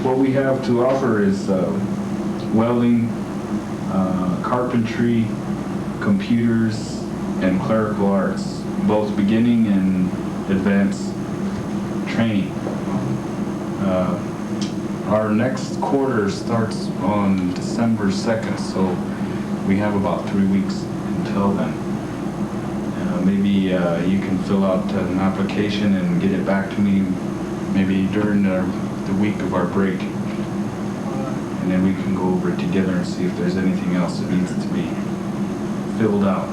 What we have to offer is welding, carpentry, computers, and clerical arts, both beginning and advanced training. Our next quarter starts on December 2nd, so we have about 3 weeks until then. Maybe you can fill out an application and get it back to me maybe during the week of our break, and then we can go over it together and see if there's anything else that needs to be filled out.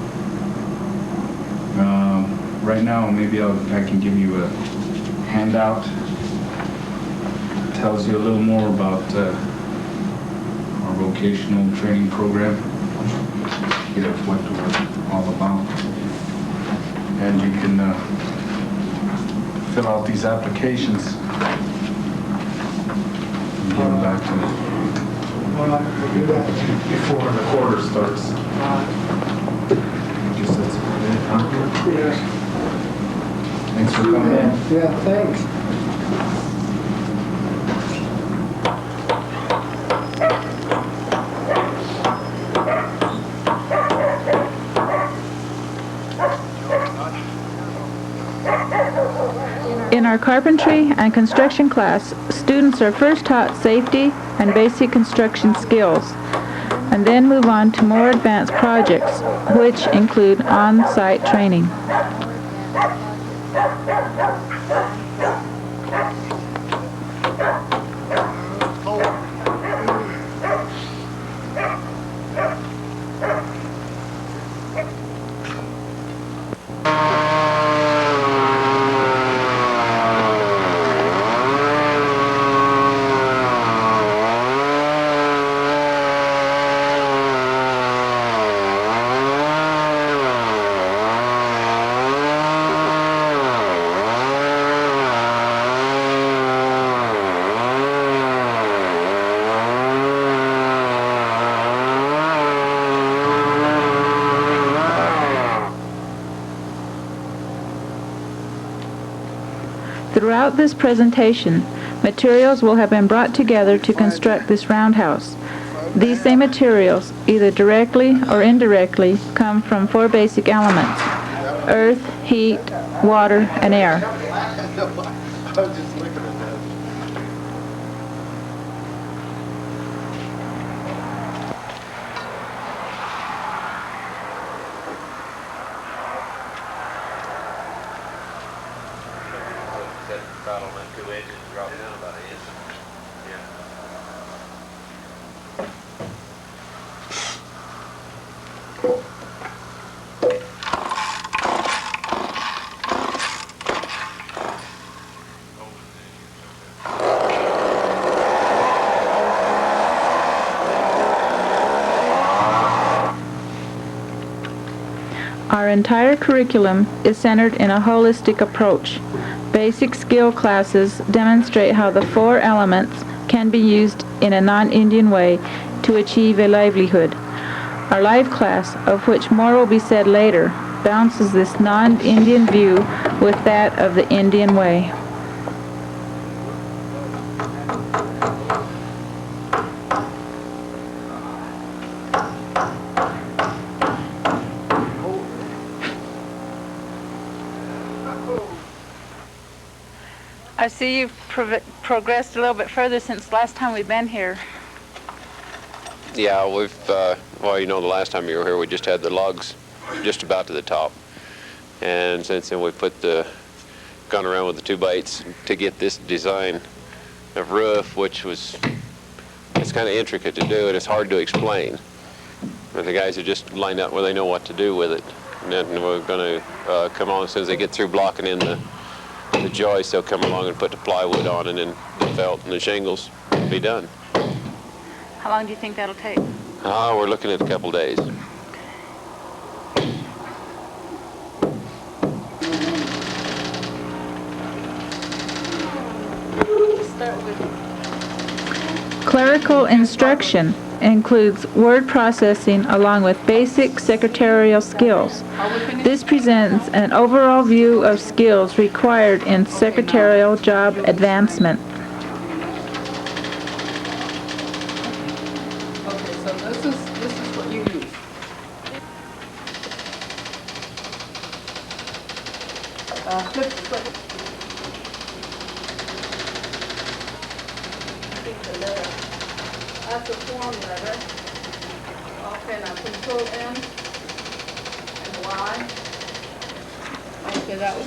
Right now, maybe I can give you a handout. It tells you a little more about our vocational training program, get at what we're all about, and you can fill out these applications. Give them back to me. Well, we'll do that Before the quarter starts. Guess that's about it, huh? Yes. Thanks for coming in. Yeah, thanks. In our carpentry and construction class, students are first taught safety and basic construction skills, and then move on to more advanced projects, which include on-site training. Throughout this presentation, materials will have been brought together to construct this roundhouse. These same materials, either directly or indirectly, come from 4 basic elements: earth, heat, water, and air. Our entire curriculum is centered in a holistic approach. Basic skill classes demonstrate how the 4 elements can be used in a non-Indian way to achieve a livelihood. Our life class, of which more will be said later, balances this non-Indian view with that of the Indian way. I see you've progressed a little bit further since last time we've been here. Yeah, we've, well, you know, the last time you were here, we just had the lugs just about to the top. And since then, we've gone around with the 2x8s to get this design of roof, which was, it's kind of intricate to do, and it's hard to explain. But the guys are just lined up where they know what to do with it. And then we're going to come on as soon as they get through blocking in the joists, they'll come along and put the plywood on, and then the felt and the shingles will be done. How long do you think that'll take? We're looking at a couple days. Clerical instruction includes word processing along with basic secretarial skills. This presents an overall view of skills required in secretarial job advancement. Okay, so this is what you use. Flip. That's a form letter. Okay, now control N and Y. Okay, that was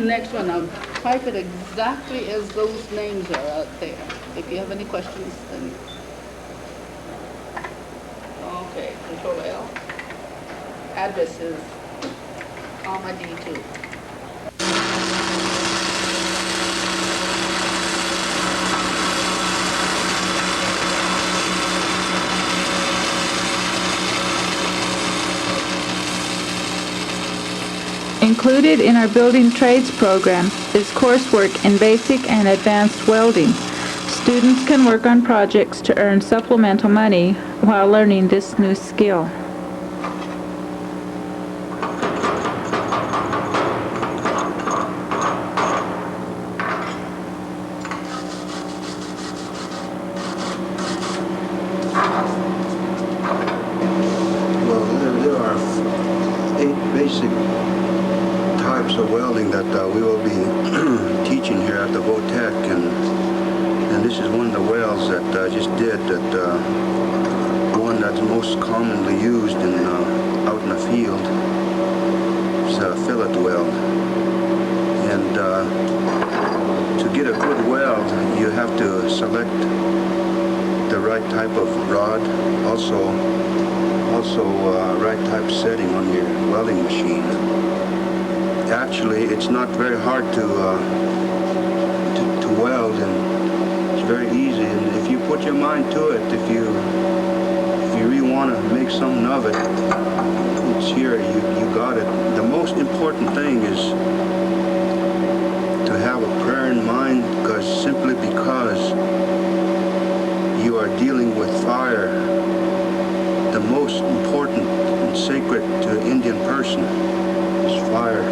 next one. Now type it exactly as those names are out there. If you have any questions, then. Okay, control L. Address is comma D2. Included in our building trades program is coursework in basic and advanced welding. Students can work on projects to earn supplemental money while learning this new skill. Well, there are 8 basic types of welding that we will be teaching here at the VOTEC, and this is one of the welds that I just did, that one that's most commonly used out in the field. It's a fillet weld, and to get a good weld you have to select the right type of rod, also right type setting on your welding machine. Actually, it's not very hard to weld, and it's very easy. And if you put your mind to it, if you really want to make something of it, it's here. You got it. The most important thing is to have a prayer in mind, simply because you are dealing with fire. The most important and sacred to an Indian person is fire.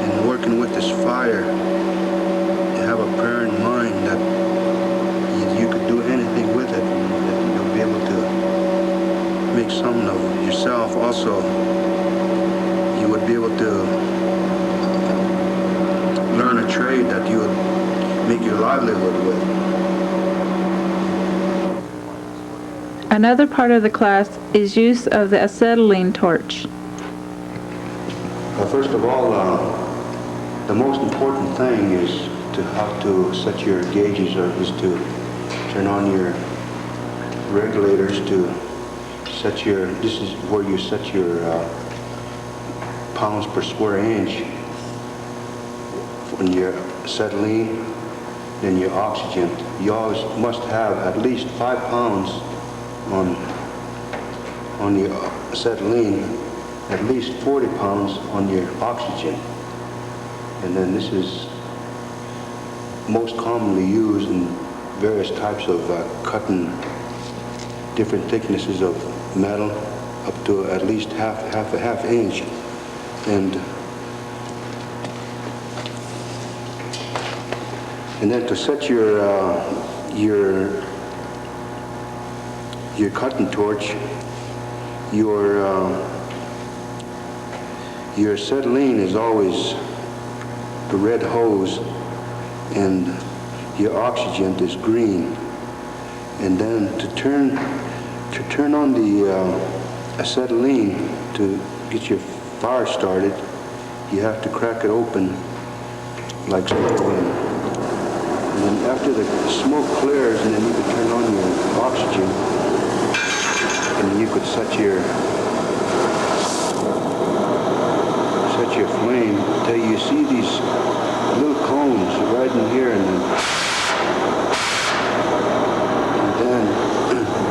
And working with this fire, you have a prayer in mind that you could do anything with it, and that you'll be able to make something of yourself. Also, you would be able to learn a trade that you would make your livelihood with. Another part of the class is use of the acetylene torch. First of all, the most important thing is to how to set your gauges, or is to turn on your regulators to set your, this is where you set your pounds per square inch on your acetylene, then your oxygen. You always must have at least 5 pounds on your acetylene, at least 40 pounds on your oxygen. And then this is most commonly used in various types of cutting different thicknesses of metal up to at least half inch. And then to set your cutting torch, your acetylene is always the red hose, and your oxygen is green. And then to turn To turn on the acetylene to get your fire started, you have to crack it open like so. And then after the smoke clears, and then you can turn on your oxygen, and then you could set your flame till you see these little cones right in here, and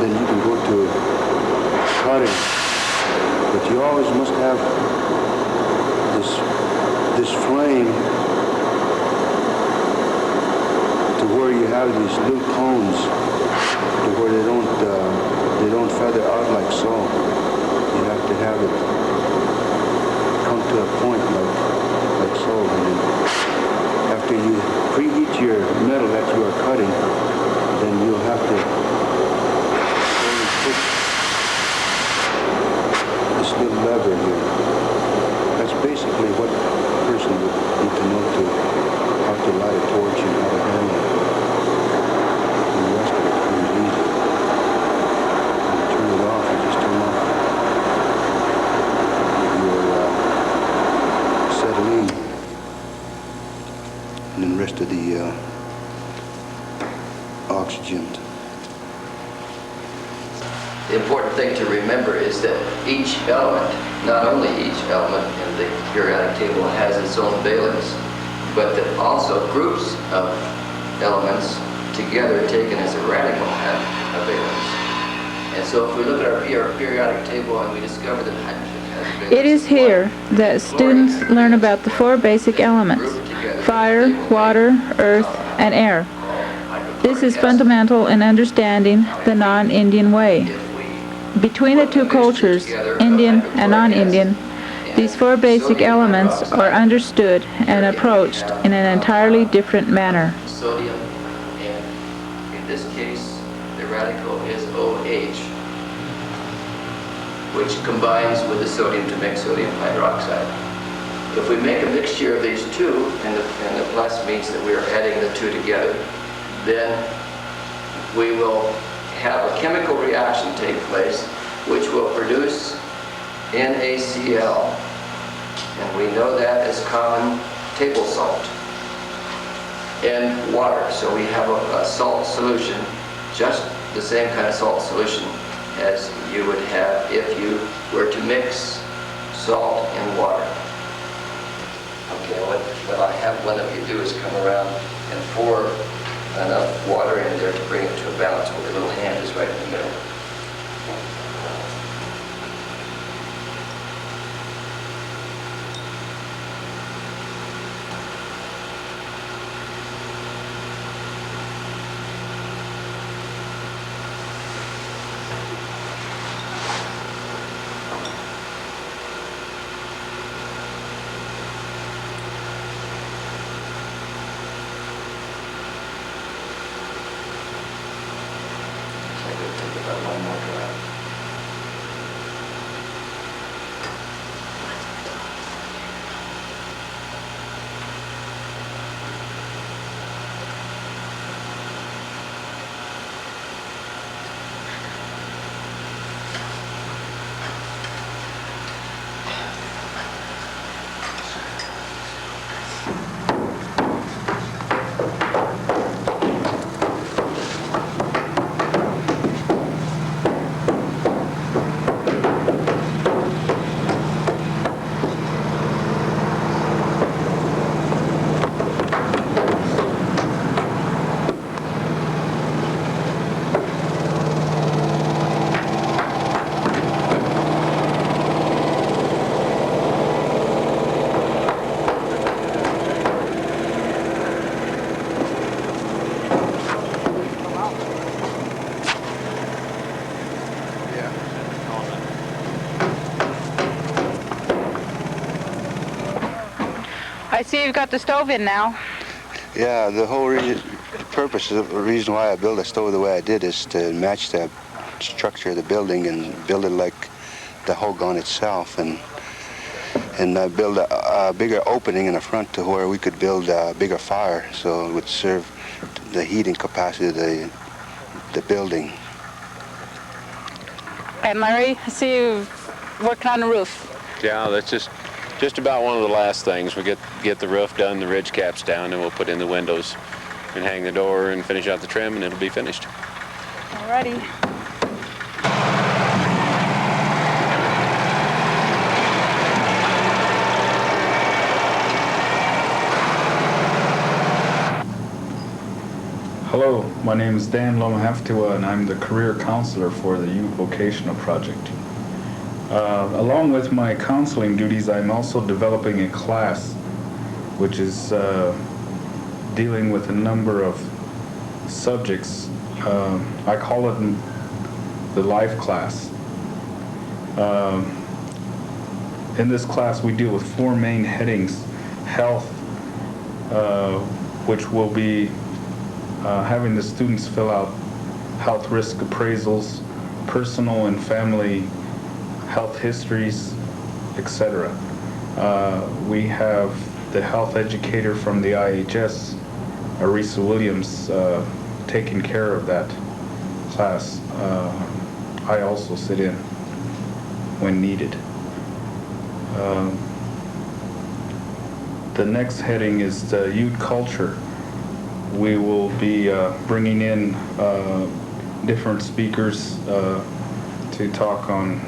then you can go to cutting. But you always must have this flame to where you have these little cones to where they don't feather out like so. You have to have it come to a point like so. And then after you preheat your metal that you are cutting, then you'll have to push this little lever here. That's basically what a person would need to know to how to light a torch and how to handle it. And the rest of it comes easy. When you turn it off, you just turn off your acetylene, and then the rest of the oxygen. The important thing to remember is that each element, not only each element in the periodic table has its own valence, but that also groups of elements together taken as a radical have a valence. And so if we look at our periodic table and we discover that hydrogen has a valence. It is here that students learn about the four basic elements: fire, water, earth, and air. This is fundamental in understanding the non-Indian way. Between the two cultures, Indian and non-Indian, these four basic elements are understood and approached in an entirely different manner. Sodium, and in this case, the radical is OH, which combines with the sodium to make sodium hydroxide. If we make a mixture of these two, and the plus means that we are adding the two together, then we will have a chemical reaction take place which will produce NaCl, and we know that as common table salt, and water. So we have a salt solution, just the same kind of salt solution as you would have if you were to mix salt and water. Okay, what I have one of you do is come around and pour enough water in there to bring it to a balance where the little hand is right in the middle. I see you've got the stove in now. Yeah, the whole purpose, the reason why I built a stove the way I did is to match the structure of the building and build it like the Hogan itself, and I built a bigger opening in the front to where we could build a bigger fire, so it would serve the heating capacity of the building. And Larry, I see you working on the roof. Yeah, that's just about one of the last things. We get the roof done, the ridge caps down, and we'll put in the windows and hang the door and finish out the trim, and it'll be finished. Alrighty. Hello, my name is Dan Lomahaftua, and I'm the career counselor for the Ute Vocational Project. Along with my counseling duties, I'm also developing a class which is dealing with a number of subjects. I call it the life class. In this class, we deal with 4 main headings: health, which will be having the students fill out health risk appraisals, personal and family health histories, etc. We have the health educator from the IHS, Arisa Williams, taking care of that class. I also sit in when needed. The next heading is the Ute culture. We will be bringing in different speakers to talk on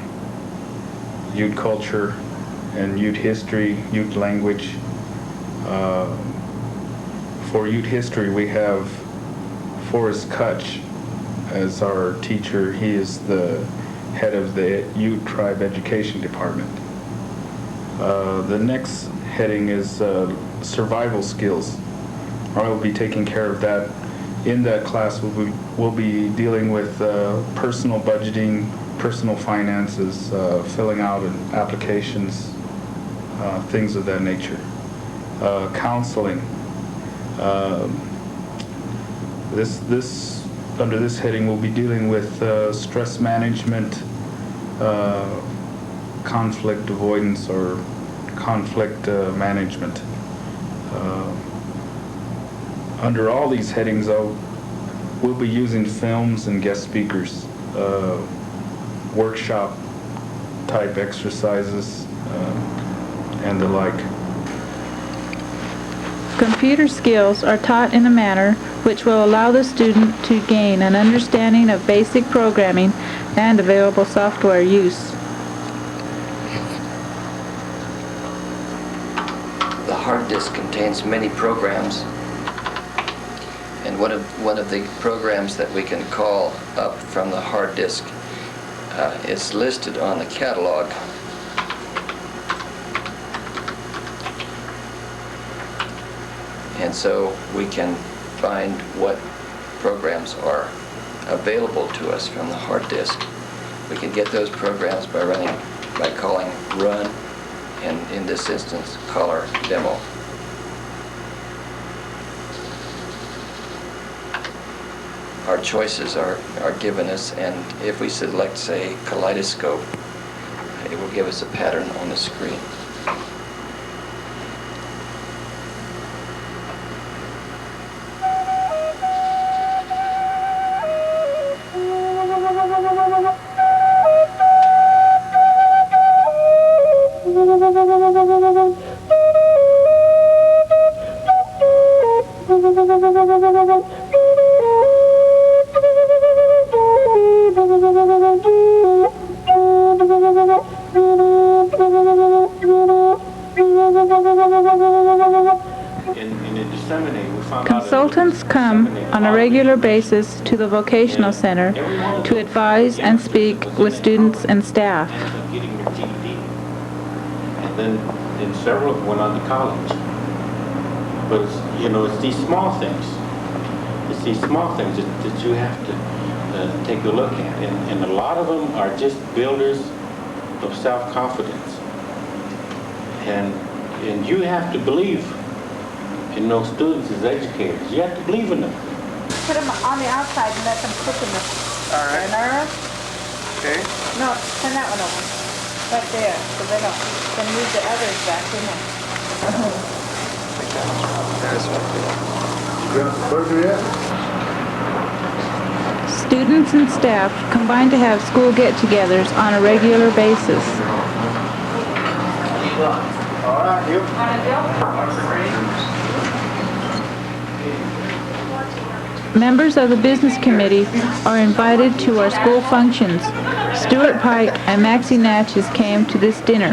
Ute culture and Ute history, Ute language. For Ute history, we have Forrest Cuch as our teacher. He is the head of the Ute Tribe Education Department. The next heading is survival skills. I will be taking care of that. In that class, we'll be dealing with personal budgeting, personal finances, filling out applications, things of that nature. Counseling. Under this heading, we'll be dealing with stress management, conflict avoidance, or conflict management. Under all these headings, we'll be using films and guest speakers, workshop type exercises, and the like. Computer skills are taught in a manner which will allow the student to gain an understanding of basic programming and available software use. The hard disk contains many programs, and one of the programs that we can call up from the hard disk is listed on the catalog. And so we can find what programs are available to us from the hard disk. We can get those programs by calling run, and in this instance, color demo. Our choices are given us, and if we select, say, kaleidoscope, it will give us a pattern on the screen. Consultants come on a regular basis to the Vocational Center to advise and speak with students and staff. Getting your GED, and then several went on to college. But it's these small things. It's these small things that you have to take a look at, and a lot of them are just builders of self-confidence. And you have to believe in those students as educators. You have to believe in them. Put them on the outside and let them cook in the burner. Okay. No, turn that one over. Right there, so they don't, then move the others back in there. students and staff combine to have school get-togethers on a regular basis. Members of the business committee are invited to our school functions. Stuart Pike and Maxie Natchez came to this dinner.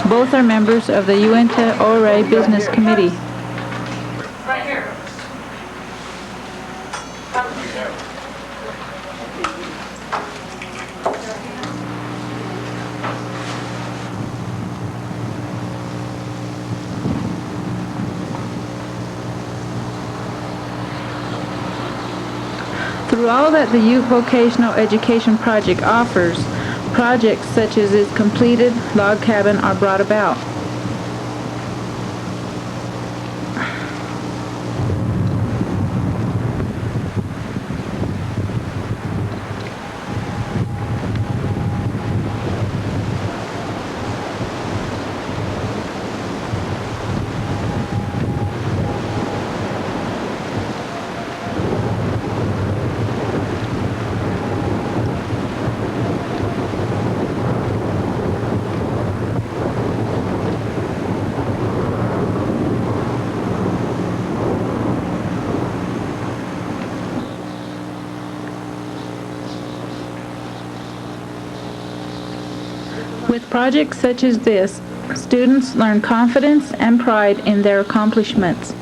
Both are members of the Ute Ore Business Committee. Right here. Through all that the Ute Vocational Education Project offers, projects such as its completed log cabin are brought about. With projects such as this, students learn confidence and pride in their accomplishments.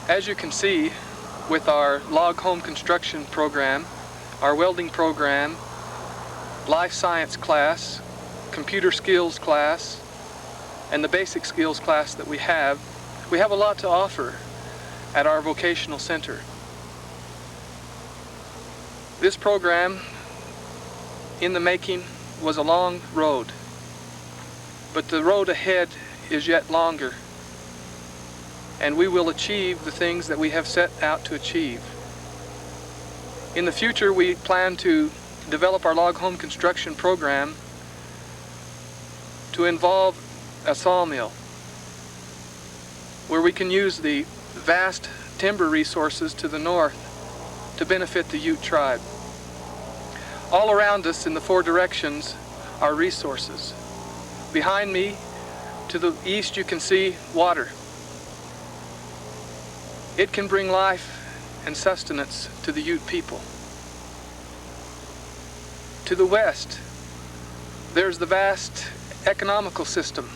As you can see, with our log home construction program, our welding program, life science class, computer skills class, and the basic skills class that we have a lot to offer at our vocational center. This program, in the making, was a long road, but the road ahead is yet longer, and we will achieve the things that we have set out to achieve. In the future, we plan to develop our log home construction program to involve a sawmill, where we can use the vast timber resources to the north to benefit the Ute tribe. All around us in the four directions are resources. Behind me, to the east, you can see water. It can bring life and sustenance to the Ute people. To the west, there's the vast economical system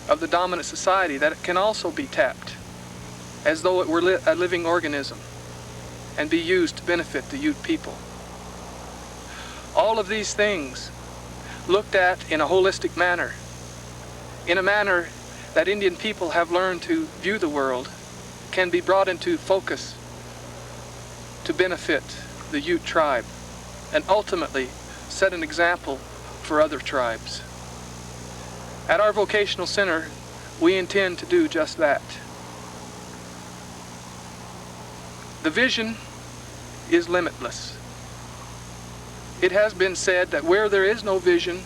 of the dominant society that can also be tapped as though it were a living organism and be used to benefit the Ute people. All of these things looked at in a holistic manner, in a manner that Indian people have learned to view the world, can be brought into focus to benefit the Ute tribe and ultimately set an example for other tribes. At our vocational center, we intend to do just that. The vision is limitless. It has been said that where there is no vision,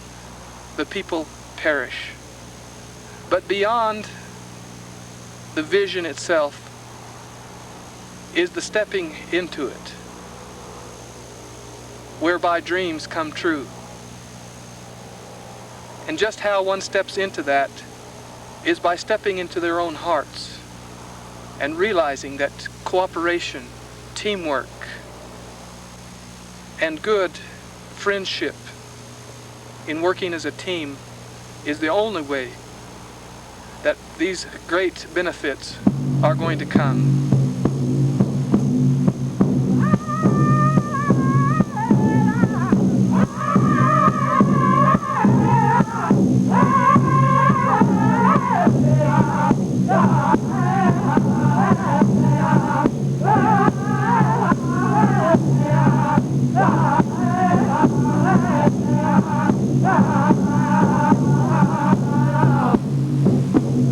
the people perish. But beyond the vision itself is the stepping into it, whereby dreams come true. And just how one steps into that is by stepping into their own hearts and realizing that cooperation, teamwork, and good friendship in working as a team is the only way that these great benefits are going to come.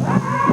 Thank you.